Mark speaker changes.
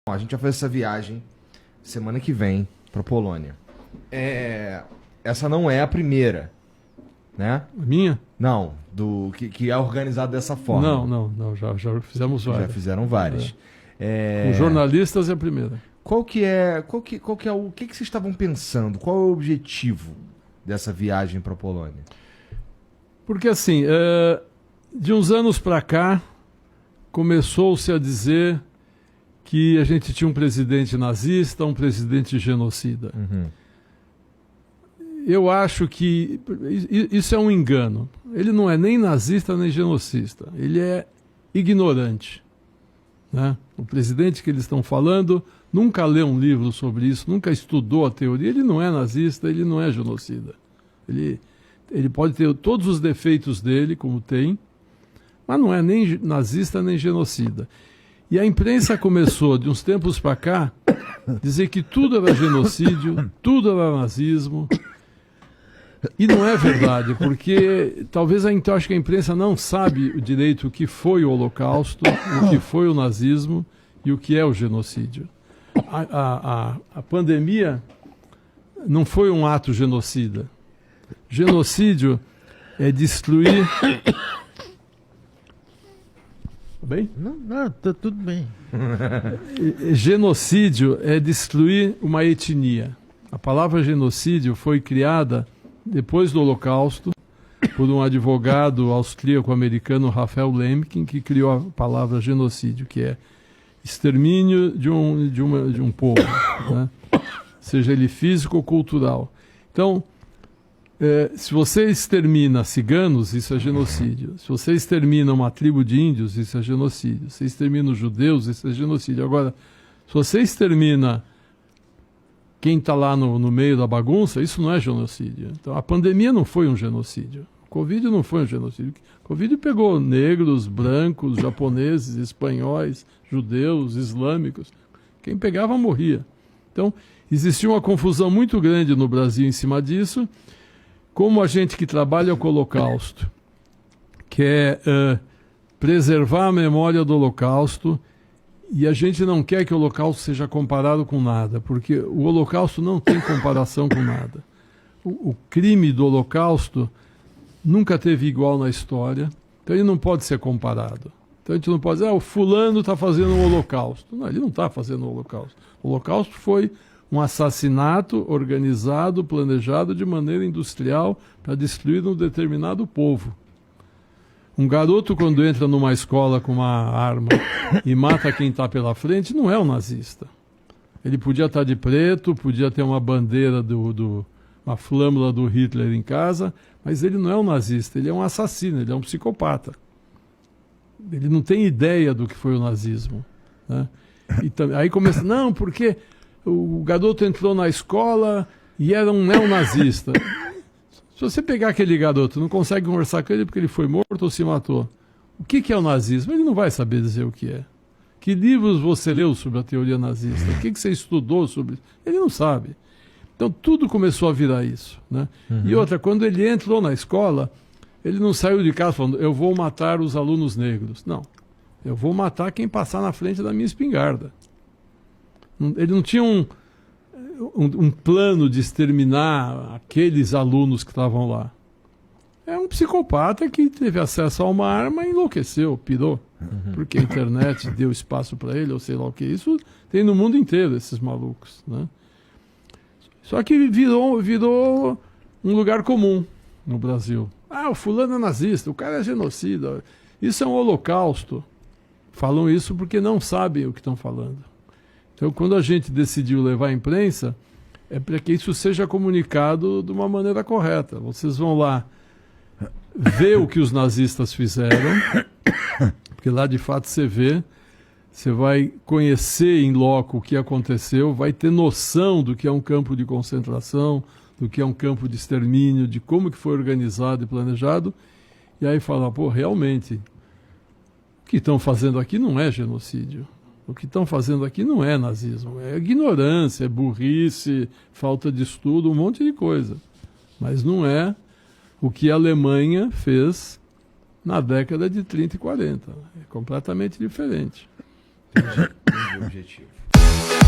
Speaker 1: A gente vai fazer essa viagem semana que vem para Polônia. Essa não é a primeira, né?
Speaker 2: Minha?
Speaker 1: Não, que é organizado dessa forma.
Speaker 2: Não, já fizemos várias.
Speaker 1: Já fizeram várias.
Speaker 2: Com jornalistas é a primeira.
Speaker 1: O que vocês estavam pensando? Qual é o objetivo dessa viagem para a Polônia?
Speaker 2: Porque assim, de uns anos para cá, começou-se a dizer que a gente tinha um presidente nazista, um presidente genocida.
Speaker 1: Uhum.
Speaker 2: Eu acho que isso é um engano. Ele não é nem nazista nem genocida. Ele é ignorante, né? O presidente que eles estão falando nunca leu um livro sobre isso, nunca estudou a teoria. Ele não é nazista, ele não é genocida. Ele pode ter todos os defeitos dele, como tem, mas não é nem nazista nem genocida. E a imprensa começou, de uns tempos para cá, dizer que tudo era genocídio, tudo era nazismo. E não é verdade, porque talvez então acho que a imprensa não sabe direito o que foi o Holocausto, o que foi o nazismo e o que é o genocídio. A pandemia não foi um ato genocida. Genocídio é destruir... Bem?
Speaker 3: Não, tá tudo bem.
Speaker 2: Genocídio é destruir uma etnia. A palavra genocídio foi criada depois do Holocausto por um advogado austríaco-americano, Raphael Lemkin, que criou a palavra genocídio, que é extermínio de um povo, né? Seja ele físico ou cultural. Então, se você extermina ciganos, isso é genocídio. Se você extermina uma tribo de índios, isso é genocídio. Se você extermina os judeus, isso é genocídio. Agora, se você extermina quem está lá no meio da bagunça, isso não é genocídio. Então, a pandemia não foi um genocídio. O Covid não foi um genocídio. O Covid pegou negros, brancos, japoneses, espanhóis, judeus, islâmicos. Quem pegava morria. Então, existia uma confusão muito grande no Brasil em cima disso. Como a gente que trabalha com o Holocausto quer preservar a memória do Holocausto, e a gente não quer que o Holocausto seja comparado com nada, porque o Holocausto não tem comparação com nada. O crime do Holocausto nunca teve igual na história, então ele não pode ser comparado. Então a gente não pode dizer, o fulano está fazendo um Holocausto. Não, ele não está fazendo um Holocausto. O Holocausto foi um assassinato organizado, planejado de maneira industrial para destruir um determinado povo. Um garoto, quando entra numa escola com uma arma e mata quem está pela frente, não é um nazista. Ele podia estar de preto, podia ter uma bandeira, uma flâmula do Hitler em casa, mas ele não é um nazista, ele é um assassino, ele é um psicopata. Ele não tem ideia do que foi o nazismo, né? E aí começa, não, porque o garoto entrou na escola e era um neonazista. Se você pegar aquele garoto, não consegue conversar com ele porque ele foi morto ou se matou. O que é o nazismo? Ele não vai saber dizer o que é. Que livros você leu sobre a teoria nazista? O que você estudou sobre isso? Ele não sabe. Então tudo começou a virar isso, né? Uhum. E outra, quando ele entrou na escola, ele não saiu de casa falando, eu vou matar os alunos negros. Não. Eu vou matar quem passar na frente da minha espingarda. Ele não tinha um plano de exterminar aqueles alunos que estavam lá. É um psicopata que teve acesso a uma arma e enlouqueceu, pirou. Uhum. Porque a internet deu espaço para ele, ou sei lá o que. Isso tem no mundo inteiro, esses malucos, né? Só que virou um lugar comum no Brasil. O fulano é nazista, o cara é genocida. Isso é um holocausto. Falam isso porque não sabem o que estão falando. Então, quando a gente decidiu levar a imprensa, é para que isso seja comunicado de uma maneira correta. Vocês vão lá ver o que os nazistas fizeram, porque lá de fato você vê, você vai conhecer em loco o que aconteceu, vai ter noção do que é um campo de concentração, do que é um campo de extermínio, de como que foi organizado e planejado, e aí falar, realmente, o que estão fazendo aqui não é genocídio. O que estão fazendo aqui não é nazismo, é ignorância, é burrice, falta de estudo, um monte de coisa. Mas não é o que a Alemanha fez na década de 30 e 40. É completamente diferente.
Speaker 1: Entendi o objetivo.